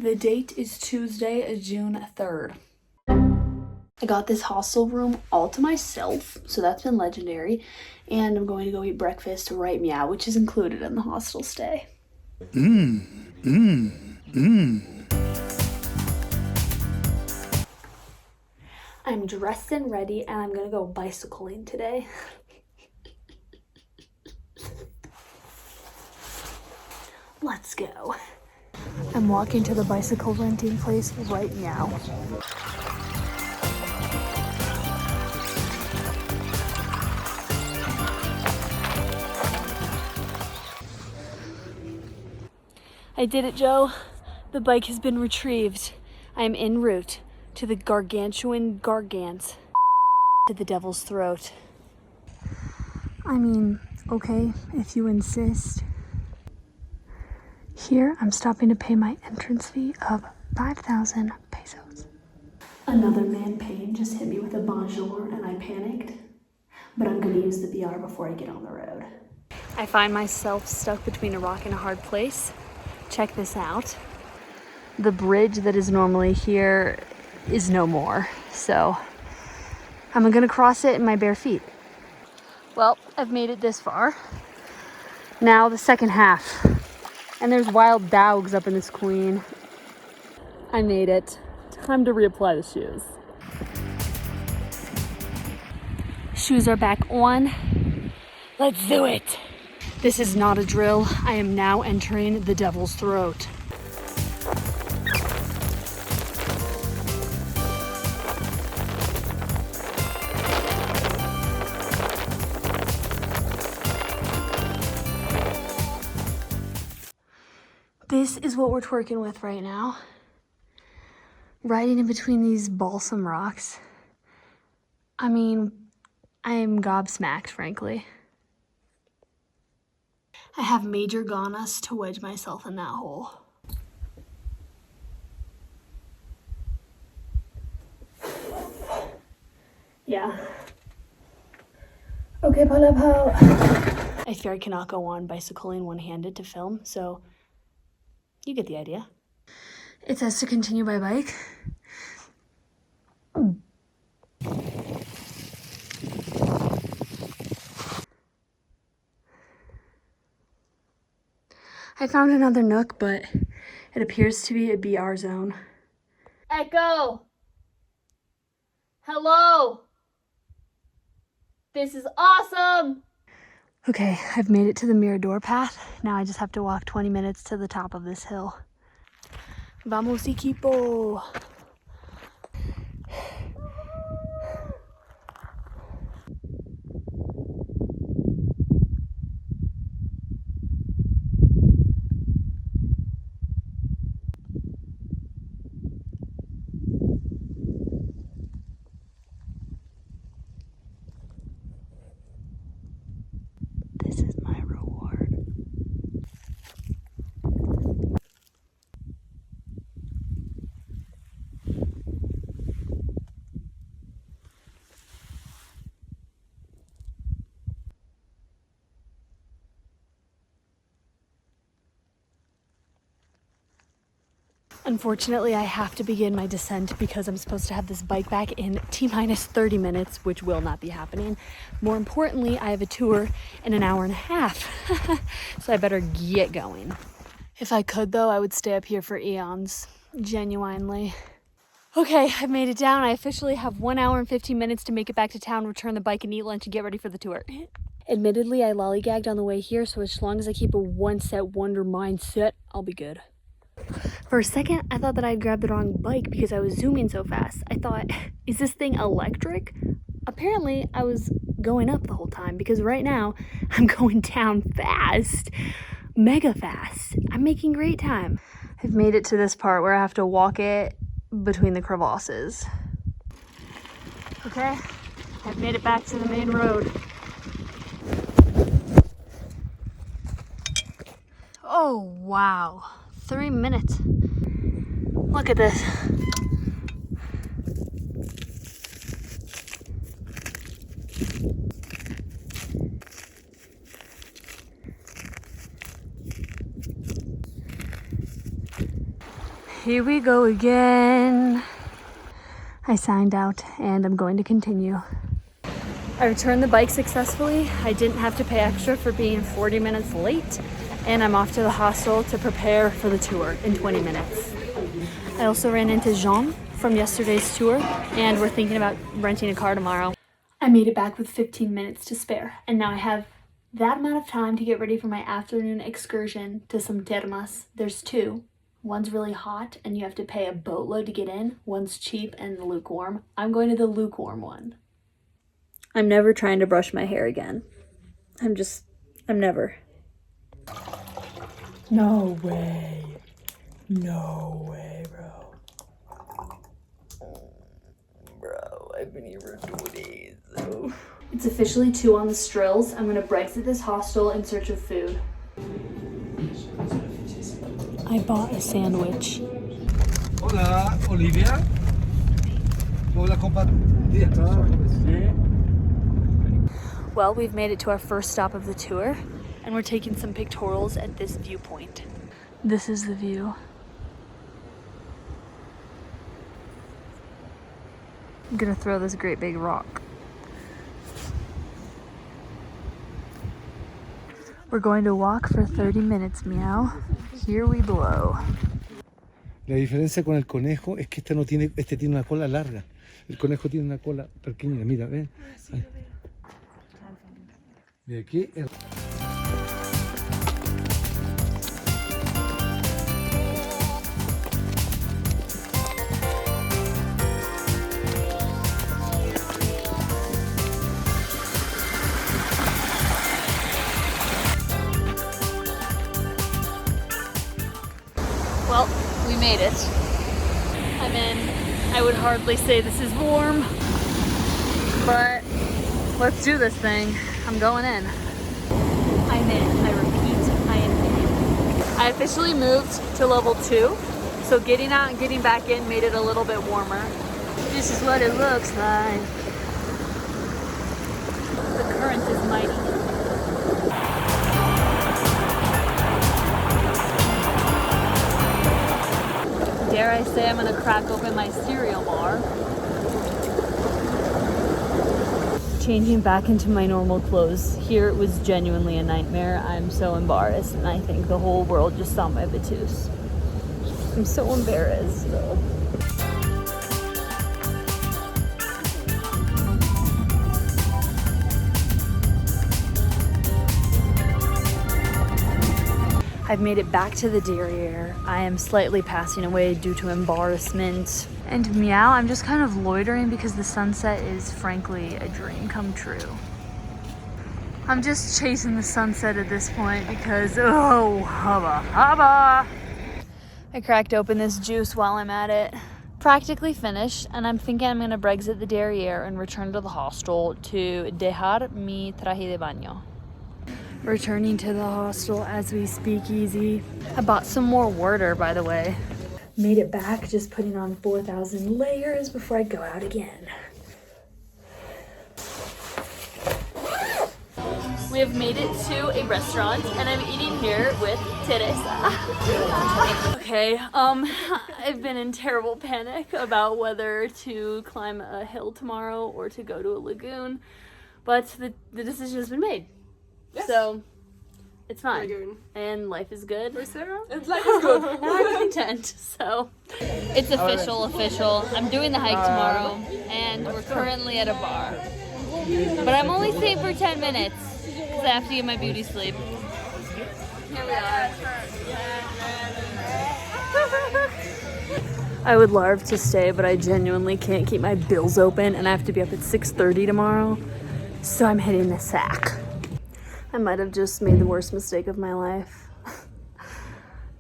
The date is Tuesday, June 3rd. I got this hostel room all to myself, so that's been legendary. And I'm going to go eat breakfast right meow, which is included in the hostel stay. I'm dressed and ready, and I'm gonna go bicycling today. Let's go. I'm walking to the bicycle renting place right now. I did it, Joe. The bike has been retrieved. I am en route to the gargantuan gargants to the devil's throat. I mean, okay, if you insist. Here, I'm stopping to pay my entrance fee of 5,000 pesos. Another man pain just hit me with a bonjour and I panicked, but I'm gonna use the BR before I get on the road. I find myself stuck between a rock and a hard place. Check this out. The bridge that is normally here is no more, so I'm gonna cross it in my bare feet. Well, I've made it this far. Now the second half. And there's wild dogs up in this queen. I made it. Time to reapply the shoes. Shoes are back on. Let's do it. This is not a drill. I am now entering the devil's throat. This is what we're twerking with right now. Riding in between these balsam rocks. I mean, I am gobsmacked, frankly. I have major ganas to wedge myself in that hole. Yeah. Okay, pala. I fear I cannot go on bicycling one-handed to film, so you get the idea. It says to continue by bike. I found another nook, but it appears to be a BR zone. Echo! Hello! This is awesome! Okay, I've made it to the Mirador path. Now I just have to walk 20 minutes to the top of this hill. Vamos, equipo! This is my reward. Unfortunately, I have to begin my descent because I'm supposed to have this bike back in T-minus 30 minutes, which will not be happening. More importantly, I have a tour in an hour and a half, so I better get going. If I could, though, I would stay up here for eons, genuinely. Okay, I've made it down. I officially have 1 hour and 15 minutes to make it back to town, return the bike, and eat lunch and get ready for the tour. Admittedly, I lollygagged on the way here, so as long as I keep a one-set wonder mindset, I'll be good. For a second, I thought that I'd grabbed the wrong bike because I was zooming so fast. I thought, is this thing electric? Apparently, I was going up the whole time because right now, I'm going down fast. Mega fast. I'm making great time. I've made it to this part where I have to walk it between the crevasses. Okay, I've made it back to the main road. Oh, wow. 3 minutes. Look at this. Here we go again. I signed out and I'm going to continue. I returned the bike successfully. I didn't have to pay extra for being 40 minutes late, and I'm off to the hostel to prepare for the tour in 20 minutes. I also ran into Jean from yesterday's tour, and we're thinking about renting a car tomorrow. I made it back with 15 minutes to spare, and now I have that amount of time to get ready for my afternoon excursion to some termas. There's two. One's really hot and you have to pay a boatload to get in. One's cheap and lukewarm. I'm going to the lukewarm one. I'm never trying to brush my hair again. I'm never. No way. No way, bro. Bro, I've been here for 2 days. So. It's officially 2 on the strills. I'm gonna Brexit this hostel in search of food. I bought a sandwich. Hola, Olivia. Hola, Well, we've made it to our first stop of the tour, and we're taking some pictorials at this viewpoint. This is the view. I'm gonna throw this great big rock. We're going to walk for 30 minutes, meow. Here we blow. La diferencia con el conejo es que este tiene una cola larga. El conejo tiene una cola pequeña, mira, ven. De aquí. Well, we made it. I'm in. I would hardly say this is warm, but let's do this thing. I'm going in. I'm in. I repeat, I am in. I officially moved to level 2, so getting out and getting back in made it a little bit warmer. This is what it looks like. The current is mighty. Dare I say I'm gonna crack open my cereal bar. Changing back into my normal clothes. Here it was genuinely a nightmare. I'm so embarrassed, and I think the whole world just saw my batuse. I'm so embarrassed. I've made it back to the derriere. I am slightly passing away due to embarrassment. And meow, I'm just kind of loitering because the sunset is frankly a dream come true. I'm just chasing the sunset at this point because, oh, hubba, hubba. I cracked open this juice while I'm at it. Practically finished, and I'm thinking I'm gonna Brexit the derriere and return to the hostel to dejar mi traje de baño. Returning to the hostel as we speak easy. I bought some more water, by the way. Made it back, just putting on 4,000 layers before I go out again. We have made it to a restaurant, and I'm eating here with Teresa. Okay, I've been in terrible panic about whether to climb a hill tomorrow or to go to a lagoon, but the decision has been made. Yes. So it's fine. And life is good. And life is good. And I'm content. So it's official. I'm doing the hike tomorrow, and we're currently at a bar. But I'm only staying for 10 minutes because I have to get my beauty sleep. Here we are. I would love to stay, but I genuinely can't keep my bills open, and I have to be up at 6:30 tomorrow. So I'm hitting the sack. I might have just made the worst mistake of my life.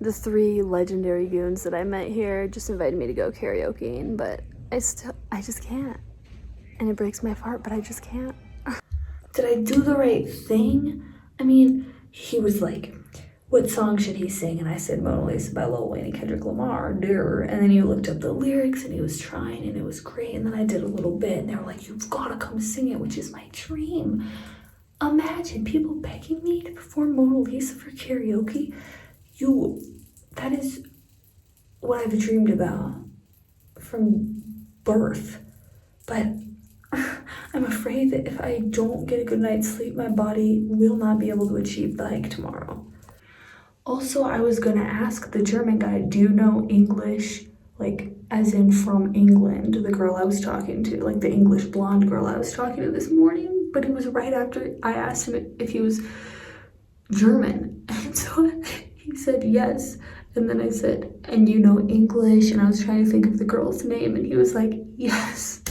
The 3 legendary goons that I met here just invited me to go karaokeing, but I just can't. And it breaks my heart, but I just can't. Did I do the right thing? I mean, he was like, what song should he sing? And I said, Mona Lisa by Lil Wayne and Kendrick Lamar. Duh. And then he looked up the lyrics and he was trying and it was great. And then I did a little bit and they were like, you've got to come sing it, which is my dream. Imagine people begging me to perform Mona Lisa for karaoke. That is what I've dreamed about from birth. But I'm afraid that if I don't get a good night's sleep, my body will not be able to achieve the hike tomorrow. Also, I was gonna ask the German guy, do you know English? Like, as in from England, the girl I was talking to, like the English blonde girl I was talking to this morning. But it was right after I asked him if he was German. And so he said yes. And then I said, and you know English? And I was trying to think of the girl's name, and he was like, yes.